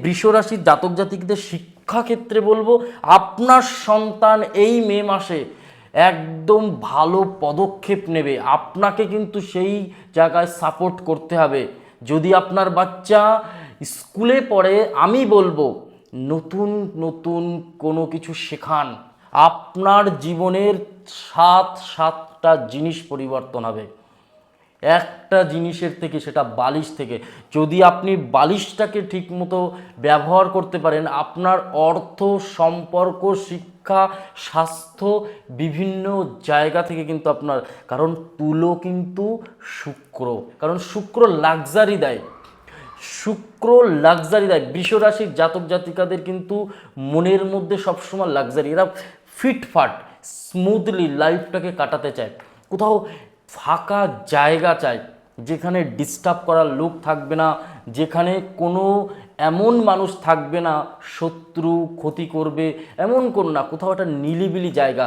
বৃষ রাশির জাতক জাতিকদের শিক্ষাক্ষেত্রে বলবো, আপনার সন্তান এই মে মাসে একদম ভালো পদক্ষেপ নেবে। আপনাকে কিন্তু সেই জায়গায় সাপোর্ট করতে হবে। যদি আপনার বাচ্চা স্কুলে পড়ে, আমি বলবো নতুন নতুন কোনো কিছু শেখান। আপনার জীবনের সাতটা জিনিস পরিবর্তন হবে। একটা জিনিসের থেকে, সেটা বালিশ থেকে। যদি আপনি বালিশটাকে ঠিকমতো ব্যবহার করতে পারেন, আপনার অর্থ, সম্পর্ক, শিক্ষা, স্বাস্থ্য বিভিন্ন জায়গা থেকে কিন্তু আপনার, কারণ তুলো কিন্তু শুক্র, কারণ শুক্র লাক্সারি দেয়, শুক্র লাক্সারি দেয়। বৃষ রাশির জাতক জাতিকাদের কিন্তু মনের মধ্যে সবসময় লাক্সারি, এরা ফিটফাট স্মুথলি লাইফটাকে কাটাতে চায়। কোথাও ফাঁকা জায়গা চায় যেখানে ডিস্টার্ব করার লোক থাকবে না, যেখানে কোনো এমন মানুষ থাকবে না শত্রু ক্ষতি করবে, এমন কোন না, কোথাও একটা নিলিবিলি জায়গা।